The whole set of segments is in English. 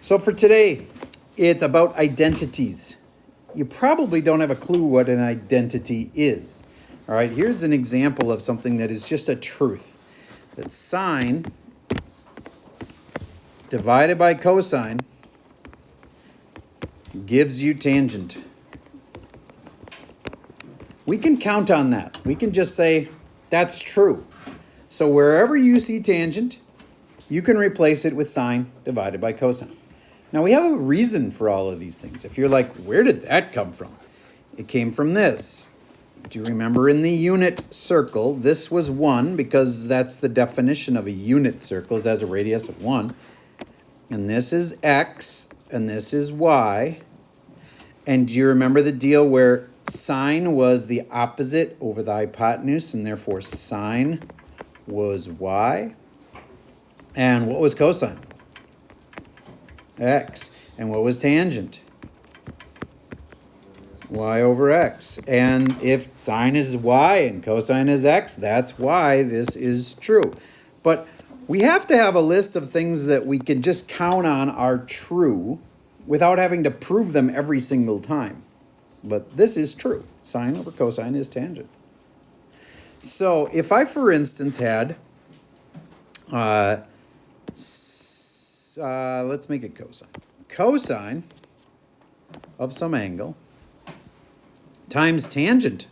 So for today, it's about identities. You probably don't have a clue what an identity is. All right, here's an example of something that is just a truth. That sine divided by cosine gives you tangent. We can count on that. We can just say, that's true. So wherever you see tangent, you can replace it with sine divided by cosine. Now we have a reason for all of these things. If you're like, where did that come from? It came from this. Do you remember in the unit circle, this was 1 because that's the definition of a unit circle, is has a radius of 1. And this is x, and this is y. And do you remember the deal where sine was the opposite over the hypotenuse, and therefore sine was y? And what was cosine? X. And what was tangent? Y over x. And if sine is y and cosine is x, that's why this is true. But we have to have a list of things that we can just count on are true without having to prove them every single time. But this is true. Sine over cosine is tangent. So if I, for instance, had, let's make it cosine. Cosine of some angle times tangent.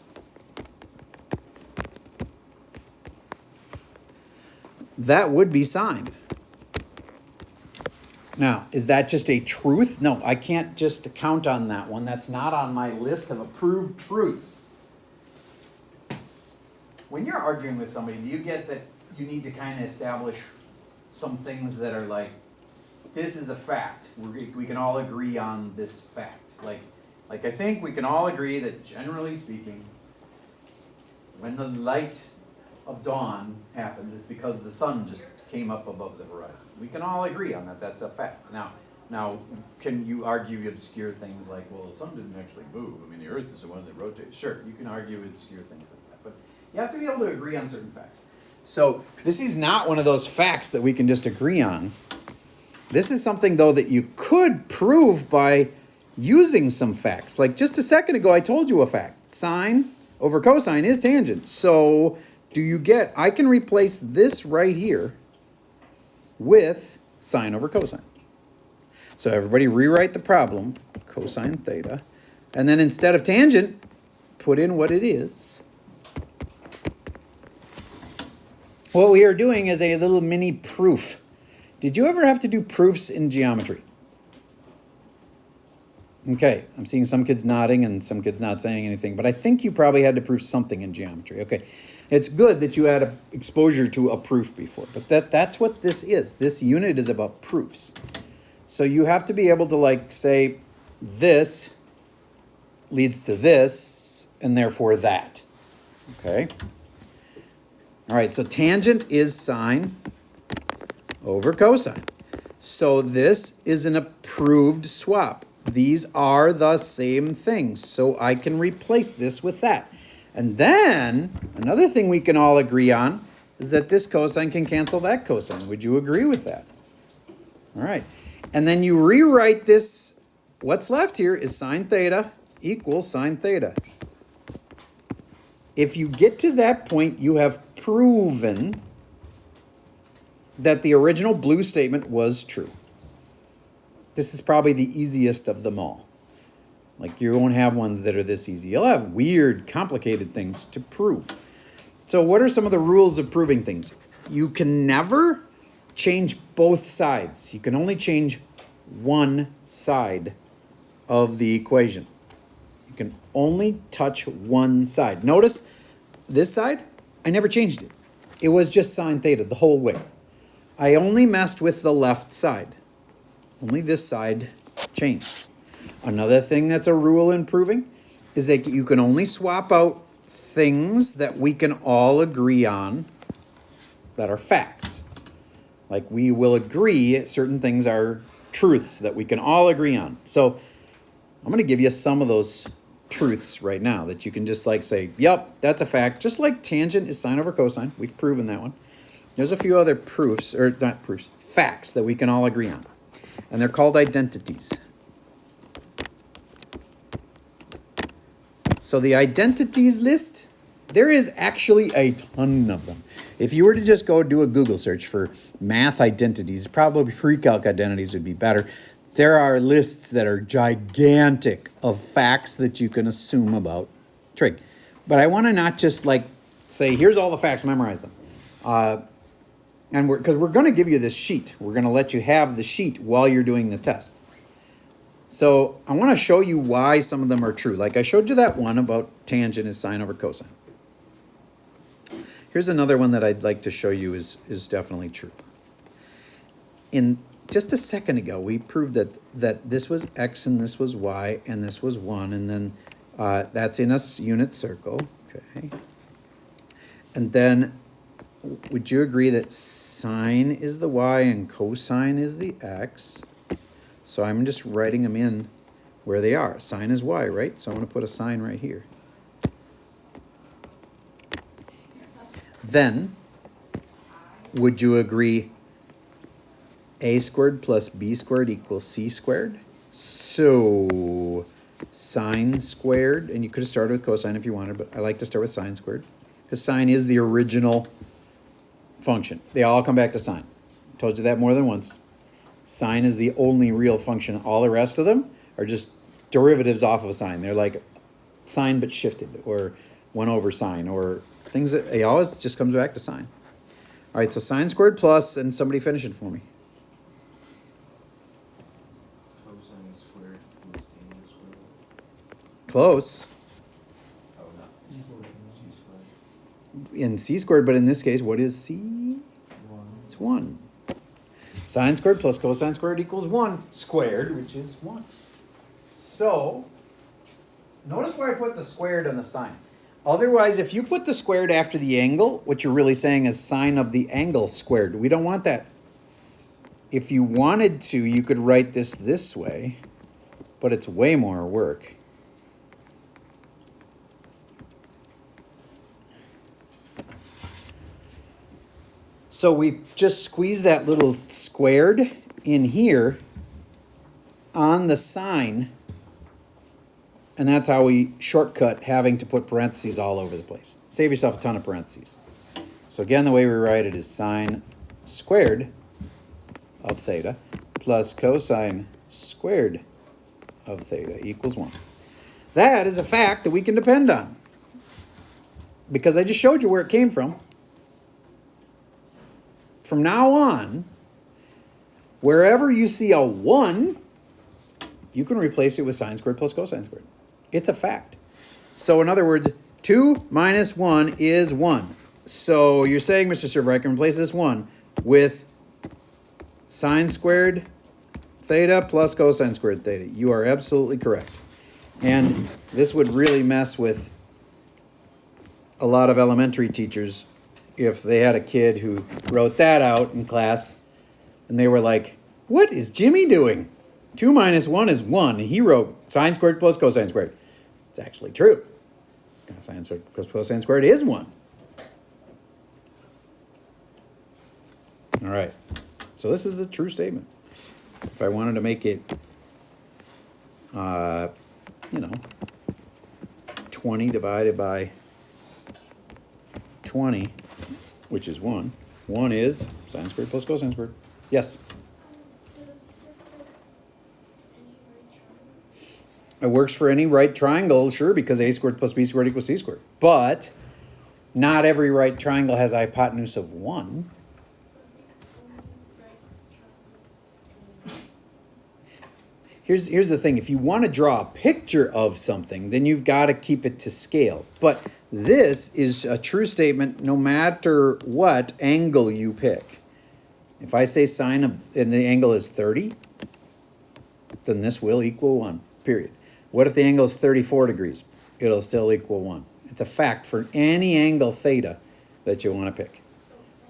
That would be sine. Now, is that just a truth? No, I can't just count on that one. That's not on my list of approved truths. When you're arguing with somebody, do you get that you need to kind of establish some things that are like, this is a fact. We can all agree on this fact. Like I think we can all agree that generally speaking, when the light of dawn happens, it's because the sun just came up above the horizon. We can all agree on that. That's a fact. Now, can you argue obscure things like, well, the sun didn't actually move. I mean, the earth is the one that rotates. Sure, you can argue obscure things like that. But you have to be able to agree on certain facts. So this is not one of those facts that we can just agree on. This is something, though, that you could prove by using some facts. Like just a second ago, I told you a fact. Sine over cosine is tangent. So do you get, I can replace this right here with sine over cosine. So everybody rewrite the problem, cosine theta, and then instead of tangent, put in what it is. What we are doing is a little mini proof. Did you ever have to do proofs in geometry? Okay, I'm seeing some kids nodding and some kids not saying anything, but I think you probably had to prove something in geometry. Okay, it's good that you had exposure to a proof before, but that's what this is. This unit is about proofs. So you have to be able to like say this leads to this and therefore that. Okay. All right, so tangent is sine over cosine. So this is an approved swap. These are the same things, so I can replace this with that. And then, another thing we can all agree on is that this cosine can cancel that cosine. Would you agree with that? All right. And then you rewrite this. What's left here is sine theta equals sine theta. If you get to that point, you have proven that the original blue statement was true. This is probably the easiest of them all. Like you won't have ones that are this easy. You'll have weird, complicated things to prove. So what are some of the rules of proving things? You can never change both sides. You can only change one side of the equation. You can only touch one side. Notice this side, I never changed it. It was just sine theta the whole way. I only messed with the left side. Only this side changed. Another thing that's a rule in proving is that you can only swap out things that we can all agree on that are facts. Like we will agree certain things are truths that we can all agree on. So I'm going to give you some of those truths right now that you can just like say, yep, that's a fact. Just like tangent is sine over cosine. We've proven that one. There's a few other proofs, or not proofs, facts that we can all agree on. and they're called identities. So the identities list, there is actually a ton of them. If you were to just go do a Google search for math identities, probably pre-calc identities would be better. There are lists that are gigantic of facts that you can assume about trig. But I want to not just like say, here's all the facts, memorize them. And because we're going to give you this sheet. We're going to let you have the sheet while you're doing the test. So I want to show you why some of them are true. Like I showed you that one about tangent is sine over cosine. Here's another one that I'd like to show you is definitely true. In just a second ago, we proved that this was x and this was y and this was 1. And then that's in a unit circle. Okay. And then would you agree that sine is the y and cosine is the x? So I'm just writing them in where they are. Sine is y, right? So I'm going to put a sign right here. Then, would you agree a squared plus b squared equals c squared? So sine squared, and you could have started with cosine if you wanted, but I like to start with sine squared, because sine is the original function. They all come back to sine. I told you that more than once. Sine is the only real function. All the rest of them are just derivatives off of a sine. They're like sine but shifted, or 1 over sine, or things that it always just comes back to sine. All right, so sine squared plus, and somebody finish it for me. Cosine squared equals tangent squared. Close. Oh, no. C squared. In c squared, but in this case, what is c? 1. It's 1. Sine squared plus cosine squared equals 1 squared, which is 1. So, notice where I put the squared on the sine. Otherwise, if you put the squared after the angle, what you're really saying is sine of the angle squared. We don't want that. If you wanted to, you could write this way, but it's way more work. So we just squeeze that little squared in here on the sine, and that's how we shortcut having to put parentheses all over the place. Save yourself a ton of parentheses. So again, the way we write it is sine squared of theta plus cosine squared of theta equals 1. That is a fact that we can depend on, because I just showed you where it came from. From now on, wherever you see a 1, you can replace it with sine squared plus cosine squared. It's a fact. So in other words, 2 minus 1 is 1. So you're saying, Mr. Server, I can replace this 1 with sine squared theta plus cosine squared theta. You are absolutely correct. And this would really mess with a lot of elementary teachers if they had a kid who wrote that out in class and they were like, what is Jimmy doing? 2 minus 1 is 1. He wrote sine squared plus cosine squared. It's actually true. Sine squared plus cosine squared is 1. All right. So this is a true statement. If I wanted to make it, 20 divided by 20, which is 1. 1 is sine squared plus cosine squared. Yes? It works for any right triangle, sure, because a squared plus b squared equals c squared. But not every right triangle has a hypotenuse of 1. Here's the thing. If you want to draw a picture of something, then you've got to keep it to scale. But this is a true statement no matter what angle you pick. If I say sine of, and the angle is 30, then this will equal 1, period. What if the angle is 34 degrees? It'll still equal 1. It's a fact for any angle theta that you want to pick.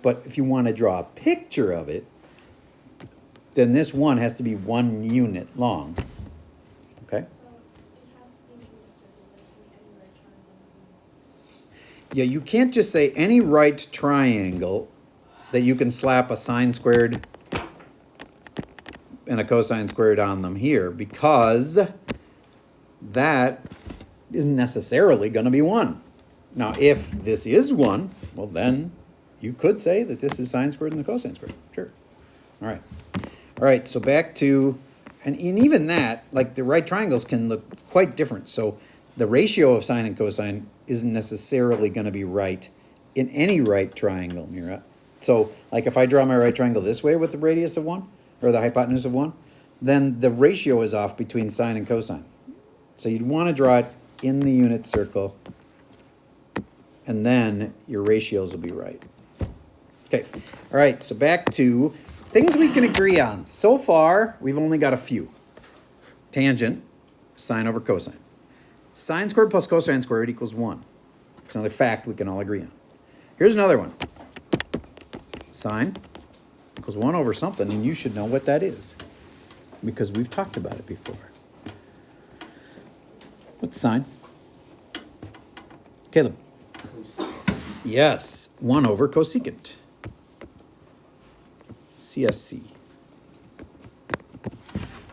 But if you want to draw a picture of it, then this 1 has to be 1 unit long. Okay? So it has to be units, or any right triangle. Yeah, you can't just say any right triangle that you can slap a sine squared and a cosine squared on them here, because that isn't necessarily going to be 1. Now, if this is 1, well, then you could say that this is sine squared and the cosine squared. Sure. All right. All right, so back to, and even that, like the right triangles can look quite different. So the ratio of sine and cosine isn't necessarily going to be right in any right triangle, Mira. So, like if I draw my right triangle this way with the radius of 1, or the hypotenuse of 1, then the ratio is off between sine and cosine. So you'd want to draw it in the unit circle, and then your ratios will be right. Okay, all right, so back to things we can agree on. So far, we've only got a few. Tangent, sine over cosine. Sine squared plus cosine squared equals 1. It's another fact we can all agree on. Here's another one. Sine equals 1 over something, and you should know what that is, because we've talked about it before. What's sine? Caleb? Yes, 1 over cosecant. CSC.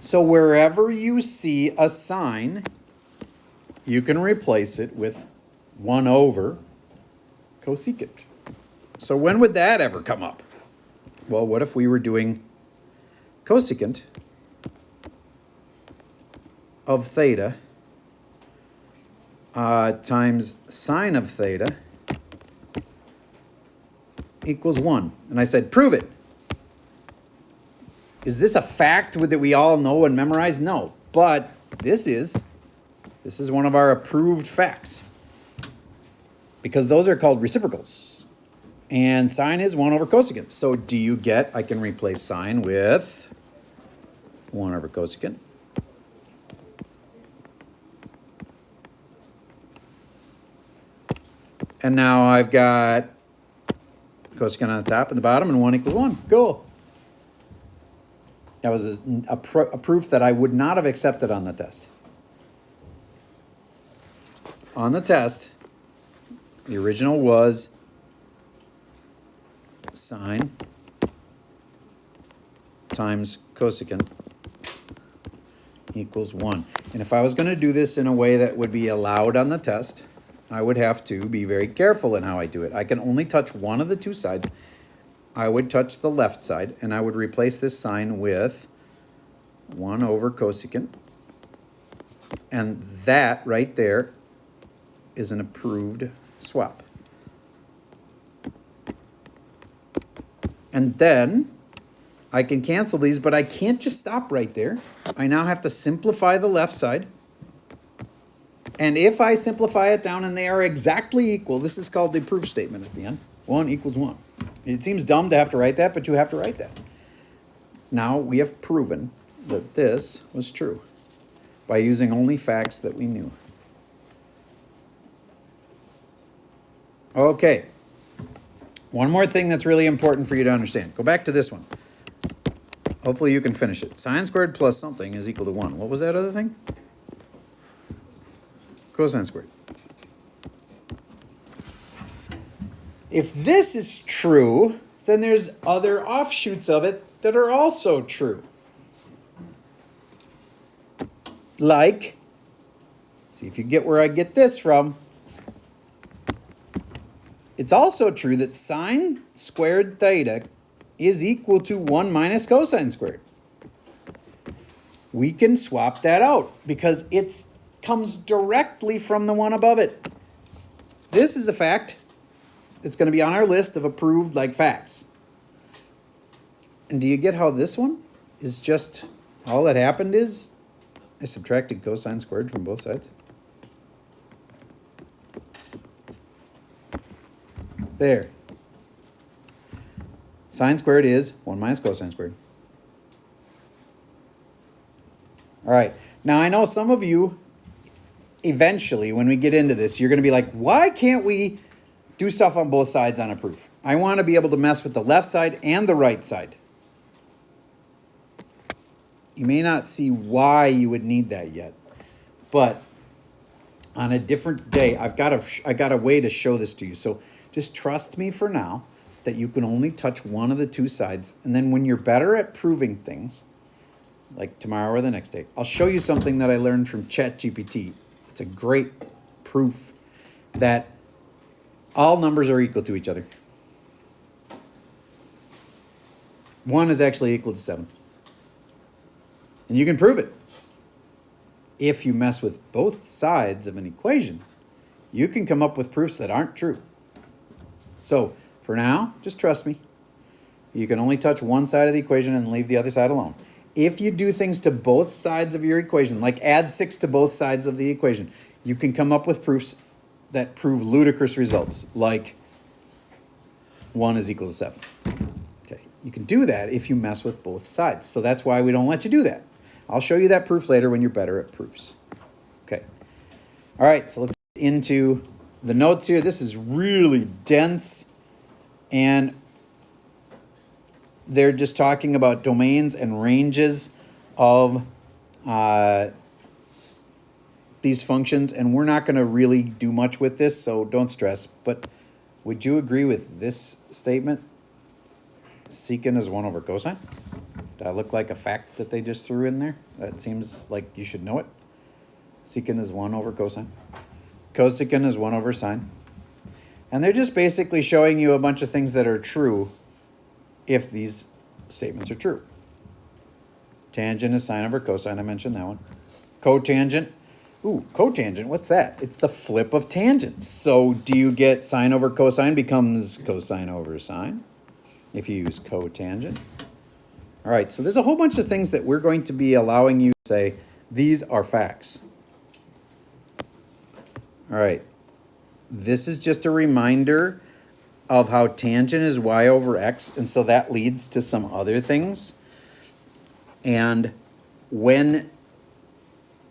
So wherever you see a sine, you can replace it with 1 over cosecant. So when would that ever come up? Well, what if we were doing cosecant of theta times sine of theta equals 1. And I said, prove it. Is this a fact that we all know and memorize? No. But this is one of our approved facts, because those are called reciprocals. And sine is 1 over cosecant. So do you get, I can replace sine with 1 over cosecant. And now I've got cosecant on the top and the bottom, and 1 equals 1. Cool. That was a proof that I would not have accepted on the test. On the test, the original was sine times cosecant equals 1. And if I was going to do this in a way that would be allowed on the test, I would have to be very careful in how I do it. I can only touch one of the two sides. I would touch the left side, and I would replace this sign with 1 over cosecant. And that right there is an approved swap. And then I can cancel these, but I can't just stop right there. I now have to simplify the left side. And if I simplify it down and they are exactly equal, this is called the proof statement at the end. 1 equals 1. It seems dumb to have to write that, but you have to write that. Now we have proven that this was true by using only facts that we knew. Okay. One more thing that's really important for you to understand. Go back to this one. Hopefully you can finish it. Sine squared plus something is equal to 1. What was that other thing? Cosine squared. If this is true, then there's other offshoots of it that are also true. Like, see if you get where I get this from. It's also true that sine squared theta is equal to 1 minus cosine squared. We can swap that out because it comes directly from the one above it. This is a fact. It's going to be on our list of approved like facts. And do you get how this one is just, all that happened is I subtracted cosine squared from both sides? There. Sine squared is 1 minus cosine squared. All right. Now I know some of you, eventually, when we get into this, you're going to be like, why can't we do stuff on both sides on a proof? I want to be able to mess with the left side and the right side. You may not see why you would need that yet, but on a different day, I got a way to show this to you. So just trust me for now that you can only touch one of the two sides, and then when you're better at proving things, like tomorrow or the next day, I'll show you something that I learned from ChatGPT. It's a great proof that all numbers are equal to each other. 1 is actually equal to 7. And you can prove it. If you mess with both sides of an equation, you can come up with proofs that aren't true. So, for now, just trust me. You can only touch one side of the equation and leave the other side alone. If you do things to both sides of your equation, like add 6 to both sides of the equation, you can come up with proofs that prove ludicrous results, like 1 is equal to 7. Okay, you can do that if you mess with both sides. So that's why we don't let you do that. I'll show you that proof later when you're better at proofs. Okay. All right, so let's get into the notes here. This is really dense, and they're just talking about domains and ranges of these functions, and we're not going to really do much with this, so don't stress. But would you agree with this statement? Secant is 1 over cosine? Did I look like a fact that they just threw in there? That seems like you should know it. Secant is 1 over cosine. Cosecant is 1 over sine. And they're just basically showing you a bunch of things that are true if these statements are true. Tangent is sine over cosine. I mentioned that one. Cotangent. Ooh, cotangent. What's that? It's the flip of tangents. So do you get sine over cosine becomes cosine over sine if you use cotangent? All right, so there's a whole bunch of things that we're going to be allowing you to say, these are facts. All right, this is just a reminder of how tangent is y over x, and so that leads to some other things. And when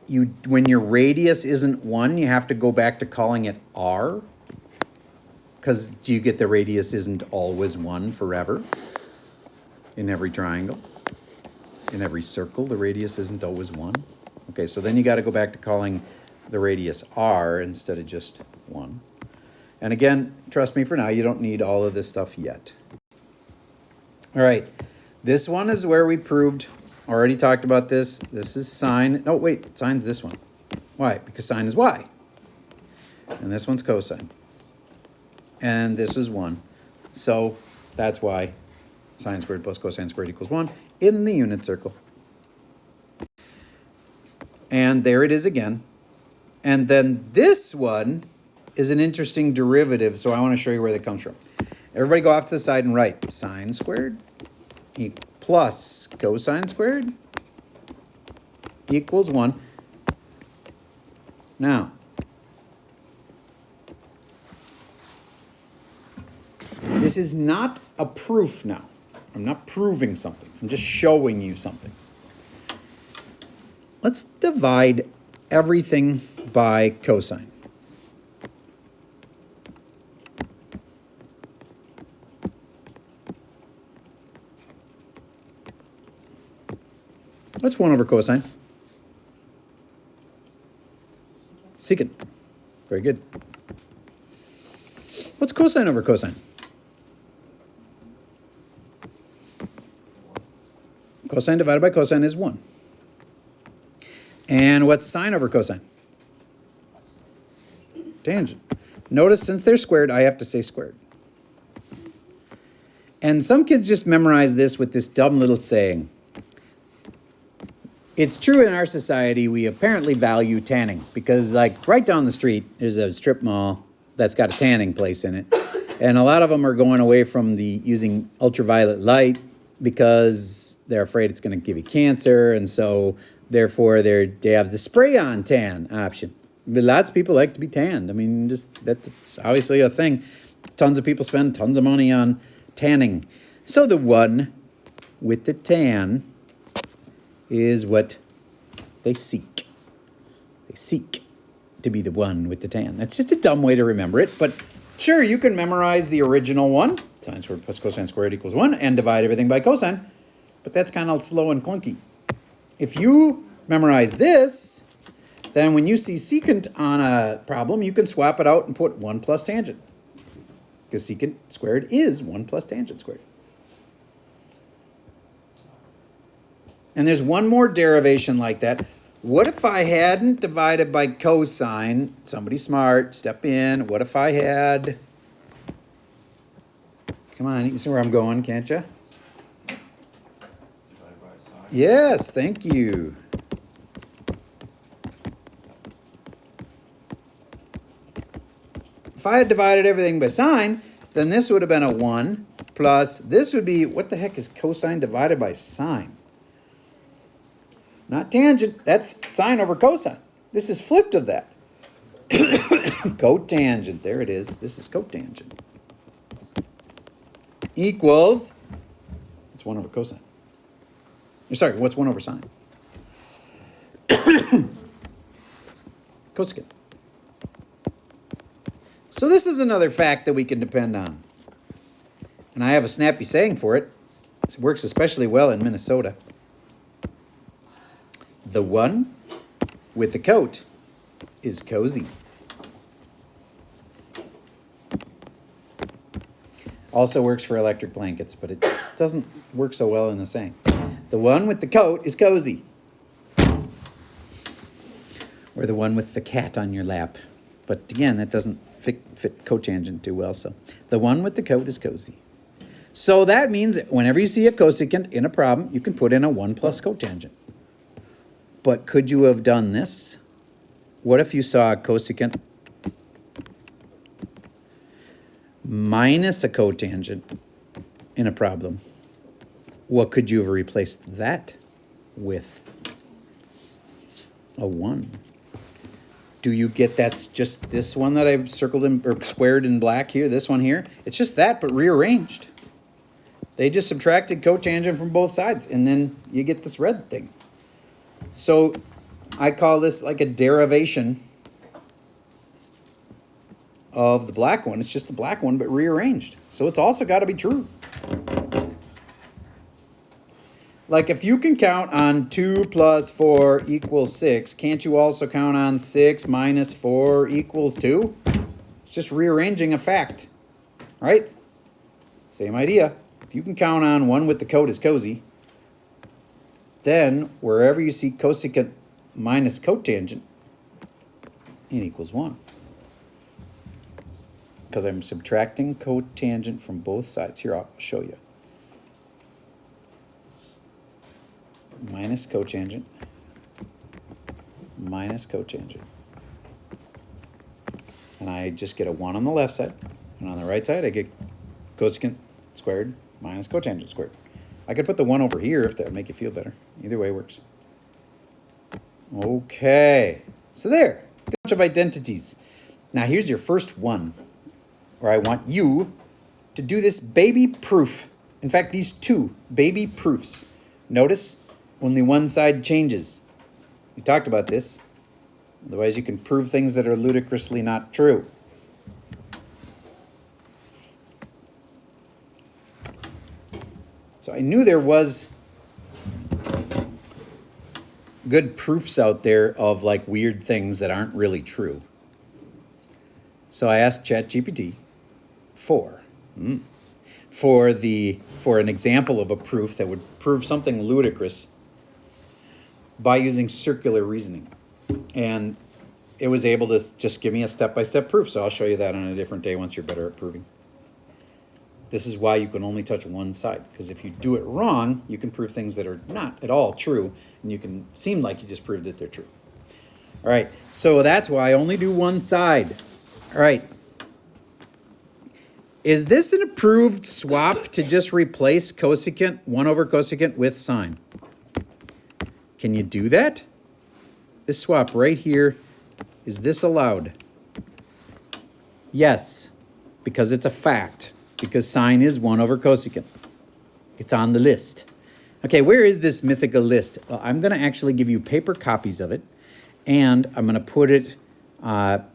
your radius isn't 1, you have to go back to calling it r, because do you get the radius isn't always 1 forever? In every triangle, in every circle, the radius isn't always 1. Okay, so then you got to go back to calling the radius r instead of just 1. And again, trust me, for now, you don't need all of this stuff yet. All right, this one is where we proved, already talked about this. This is sine. No, wait, sine's this one. Why? Because sine is y. And this one's cosine. And this is 1. So that's why sine squared plus cosine squared equals 1 in the unit circle. And there it is again. And then this one is an interesting derivative, so I want to show you where that comes from. Everybody go off to the side and write sine squared plus cosine squared equals 1. Now, this is not a proof now. I'm not proving something. I'm just showing you something. Let's divide everything by cosine. What's 1 over cosine? Secant. Very good. What's cosine over cosine? Cosine divided by cosine is 1. And what's sine over cosine? Tangent. Notice since they're squared, I have to say squared. And some kids just memorize this with this dumb little saying. It's true in our society, we apparently value tanning because, like, right down the street, there's a strip mall that's got a tanning place in it. And a lot of them are going away from using ultraviolet light because they're afraid it's going to give you cancer. And so, therefore, they have the spray-on tan option. But lots of people like to be tanned. I mean, that's obviously a thing. Tons of people spend tons of money on tanning. So the one with the tan is what they seek. They seek to be the one with the tan. That's just a dumb way to remember it, but sure, you can memorize the original one, sine squared plus cosine squared equals 1, and divide everything by cosine, but that's kind of slow and clunky. If you memorize this, then when you see secant on a problem, you can swap it out and put 1 plus tangent, because secant squared is 1 plus tangent squared. And there's one more derivation like that. What if I hadn't divided by cosine? Somebody smart, step in. What if I had... Come on, you can see where I'm going, can't you? Divided by sine. Yes, thank you. If I had divided everything by sine, then this would have been a 1 plus, this would be, what the heck is cosine divided by sine? Not tangent, that's sine over cosine. This is flipped of that. Cotangent, there it is. This is cotangent. Equals, it's 1 over cosine. Sorry, what's 1 over sine? Cosecant. So this is another fact that we can depend on. And I have a snappy saying for it. It works especially well in Minnesota. The one with the coat is cozy. Also works for electric blankets, but it doesn't work so well in the saying. The one with the coat is cozy. Or the one with the cat on your lap. But again, that doesn't fit cotangent too well, so. The one with the coat is cozy. So that means that whenever you see a cosecant in a problem, you can put in a 1 plus cotangent. But could you have done this? What if you saw a cosecant minus a cotangent in a problem? What could you have replaced that with? A 1. Do you get that's just this one that I've circled in, or squared in black here, this one here? It's just that, but rearranged. They just subtracted cotangent from both sides, and then you get this red thing. So I call this like a derivation of the black one. It's just the black one, but rearranged. So it's also got to be true. Like if you can count on 2 plus 4 equals 6, can't you also count on 6 minus 4 equals 2? It's just rearranging a fact, right? Same idea. If you can count on 1 with the coat is cozy, then wherever you see cosecant minus cotangent, it equals 1. Because I'm subtracting cotangent from both sides. Here, I'll show you. Minus cotangent, minus cotangent. And I just get a 1 on the left side. And on the right side, I get cosecant squared minus cotangent squared. I could put the 1 over here if that would make you feel better. Either way works. Okay. So there. A bunch of identities. Now here's your first one, where I want you to do this baby proof. In fact, these 2 baby proofs. Notice only one side changes. We talked about this. Otherwise, you can prove things that are ludicrously not true. So I knew there was good proofs out there of like weird things that aren't really true. So I asked ChatGPT for an example of a proof that would prove something ludicrous by using circular reasoning. And it was able to just give me a step-by-step proof. So I'll show you that on a different day once you're better at proving. This is why you can only touch one side, because if you do it wrong, you can prove things that are not at all true, and you can seem like you just proved that they're true. All right, so that's why I only do one side. All right. Is this an approved swap to just replace cosecant, 1 over cosecant with sine? Can you do that? This swap right here, is this allowed? Yes, because it's a fact. Because sine is 1 over cosecant. It's on the list. Okay, where is this mythical list? Well, I'm going to actually give you paper copies of it, and I'm going to put it on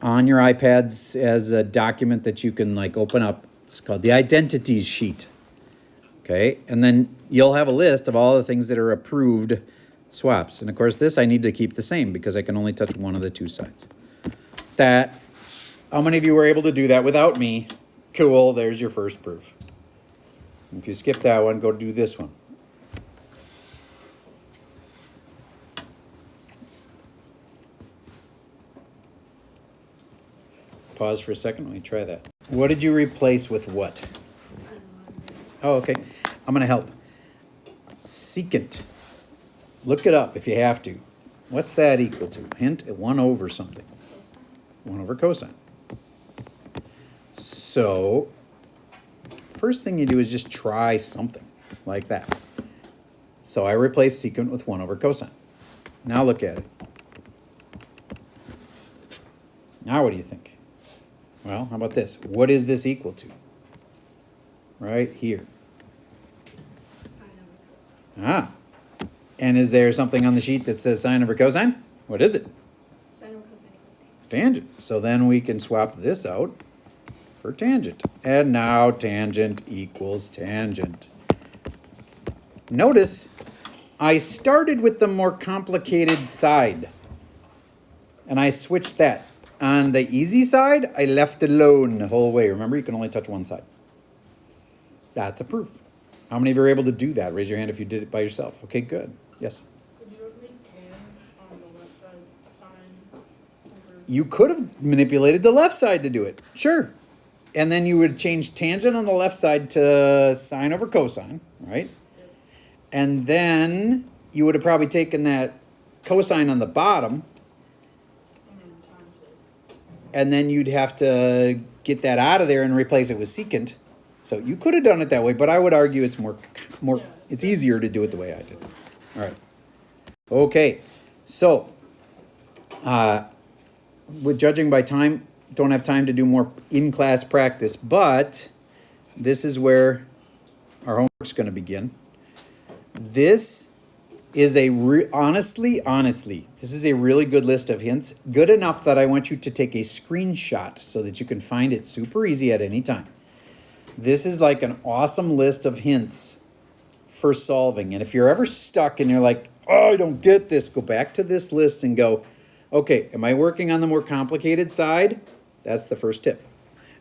your iPads as a document that you can like open up. It's called the identities sheet. Okay, and then you'll have a list of all the things that are approved swaps. And of course, this I need to keep the same because I can only touch one of the 2 sides. How many of you were able to do that without me? Cool, there's your first proof. If you skip that one, go do this one. Pause for a second. Let me try that. What did you replace with what? Oh, okay. I'm going to help. Secant. Look it up if you have to. What's that equal to? Hint, 1 over something. 1 over cosine. So, first thing you do is just try something like that. So I replace secant with 1 over cosine. Now look at it. Now what do you think? Well, how about this? What is this equal to? Right here. Ah. And is there something on the sheet that says sine over cosine? What is it? Sine over cosine equals tangent. Tangent. So then we can swap this out for tangent. And now tangent equals tangent. Notice I started with the more complicated side. And I switched that. On the easy side, I left it alone the whole way. Remember, you can only touch one side. That's a proof. How many of you are able to do that? Raise your hand if you did it by yourself. Okay, good. Yes? Could you have made tan on the left side sine over? You could have manipulated the left side to do it. Sure. And then you would change tangent on the left side to sine over cosine, right? Yep. And then you would have probably taken that cosine on the bottom, And then times it. and then you'd have to get that out of there and replace it with secant. So you could have done it that way, but I would argue it's Yeah. it's easier to do it the way I did. All right. Okay. So, with judging by time, don't have time to do more in-class practice, but this is where our homework's going to begin. This is honestly, this is a really good list of hints. Good enough that I want you to take a screenshot so that you can find it super easy at any time. This is like an awesome list of hints for solving. And if you're ever stuck and you're like, oh, I don't get this, go back to this list and go, okay, am I working on the more complicated side? That's the first tip.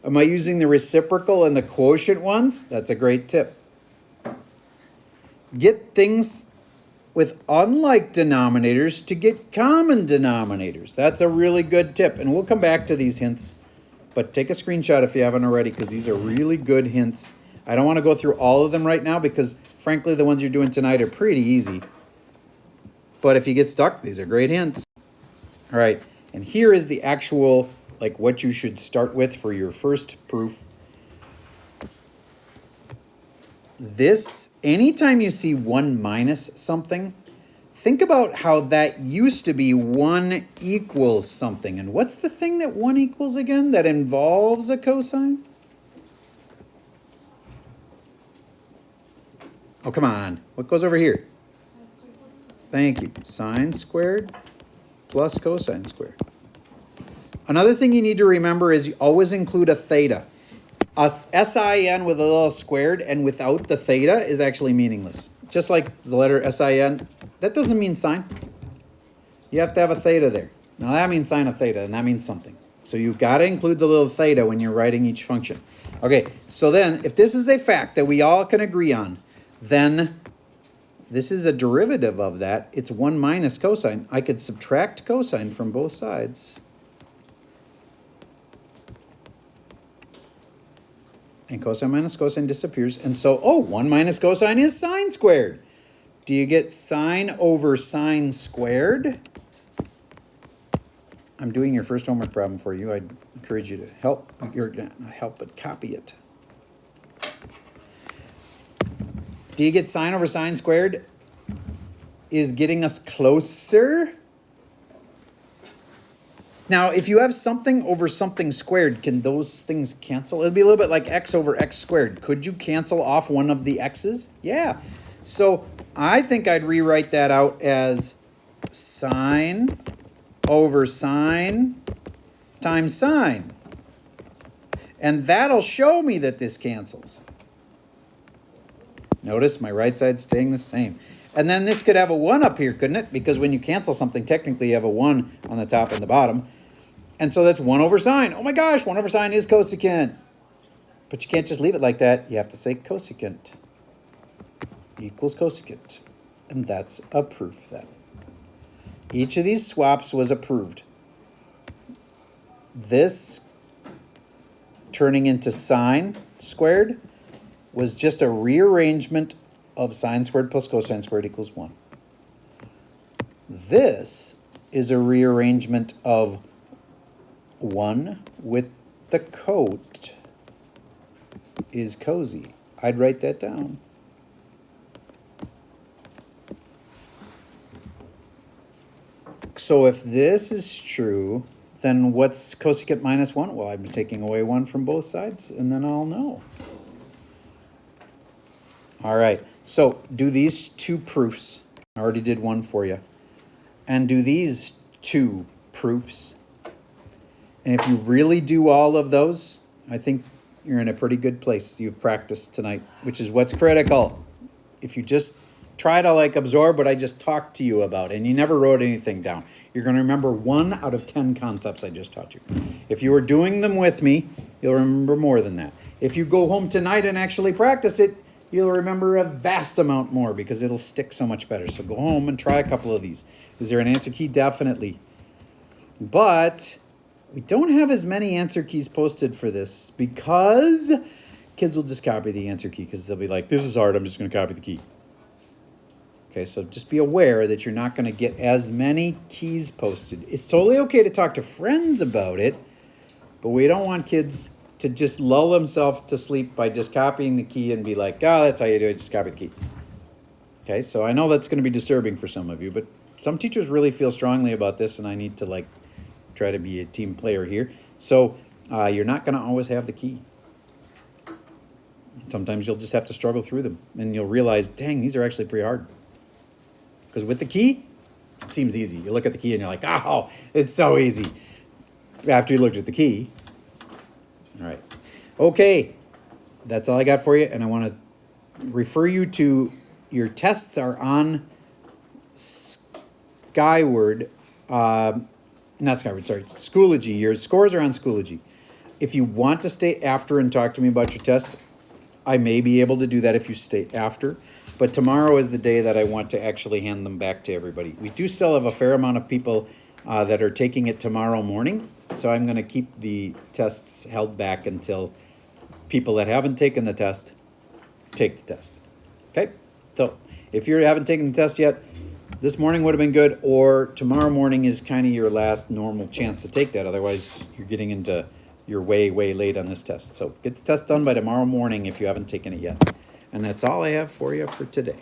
Am I using the reciprocal and the quotient ones? That's a great tip. Get things with unlike denominators to get common denominators. That's a really good tip. And we'll come back to these hints. But take a screenshot if you haven't already, because these are really good hints. I don't want to go through all of them right now because, frankly, the ones you're doing tonight are pretty easy. But if you get stuck, these are great hints. All right, and here is the actual, like, what you should start with for your first proof. This, anytime you see 1 minus something, think about how that used to be 1 equals something. And what's the thing that 1 equals again that involves a cosine? Oh, come on. What goes over here? Thank you. Sine squared plus cosine squared. Another thing you need to remember is you always include a theta. A sin with a little squared and without the theta is actually meaningless. Just like the letter sin, that doesn't mean sine. You have to have a theta there. Now that means sine of theta, and that means something. So you've got to include the little theta when you're writing each function. Okay, so then if this is a fact that we all can agree on, then this is a derivative of that. It's 1 minus cosine. I could subtract cosine from both sides. And cosine minus cosine disappears. And so, 1 minus cosine is sine squared. Do you get sine over sine squared? I'm doing your first homework problem for you. I'd encourage you to help. Not help, but copy it. Do you get sine over sine squared is getting us closer? Now, if you have something over something squared, can those things cancel? It'll be a little bit like x over x squared. Could you cancel off one of the x's? Yeah. So I think I'd rewrite that out as sine over sine times sine. And that'll show me that this cancels. Notice my right side's staying the same. And then this could have a 1 up here, couldn't it? Because when you cancel something, technically you have a 1 on the top and the bottom. And so that's 1 over sine. Oh my gosh, 1 over sine is cosecant. But you can't just leave it like that. You have to say cosecant equals cosecant. And that's a proof then. Each of these swaps was approved. This turning into sine squared was just a rearrangement of sine squared plus cosine squared equals 1. This is a rearrangement of 1 with the coat is cozy. I'd write that down. So if this is true, then what's cosecant minus 1? Well, I'm taking away 1 from both sides, and then I'll know. All right, so do these two proofs. I already did one for you. And do these two proofs. And if you really do all of those, I think you're in a pretty good place. You've practiced tonight, which is what's critical. If you just try to like absorb what I just talked to you about and you never wrote anything down, you're going to remember 1 out of 10 concepts I just taught you. If you were doing them with me, you'll remember more than that. If you go home tonight and actually practice it, you'll remember a vast amount more because it'll stick so much better. So go home and try a couple of these. Is there an answer key? Definitely. But we don't have as many answer keys posted for this because kids will just copy the answer key because they'll be like, this is hard, I'm just going to copy the key. Okay, so just be aware that you're not going to get as many keys posted. It's totally okay to talk to friends about it, but we don't want kids to just lull themselves to sleep by just copying the key and be like, oh, that's how you do it, just copy the key. Okay, so I know that's going to be disturbing for some of you, but some teachers really feel strongly about this, and I need to like try to be a team player here. So you're not going to always have the key. Sometimes you'll just have to struggle through them, and you'll realize, dang, these are actually pretty hard. Because with the key, it seems easy. You look at the key and you're like, oh, it's so easy. After you looked at the key. All right. Okay. That's all I got for you. And I want to refer you to your tests are on Skyward. Not Skyward, sorry. Schoology. Your scores are on Schoology. If you want to stay after and talk to me about your test, I may be able to do that if you stay after. But tomorrow is the day that I want to actually hand them back to everybody. We do still have a fair amount of people that are taking it tomorrow morning. So I'm going to keep the tests held back until people that haven't taken the test take the test. Okay? So if you haven't taken the test yet, this morning would have been good, or tomorrow morning is kind of your last normal chance to take that. Otherwise, you're getting into you're way, way late on this test. So get the test done by tomorrow morning if you haven't taken it yet. And that's all I have for you for today.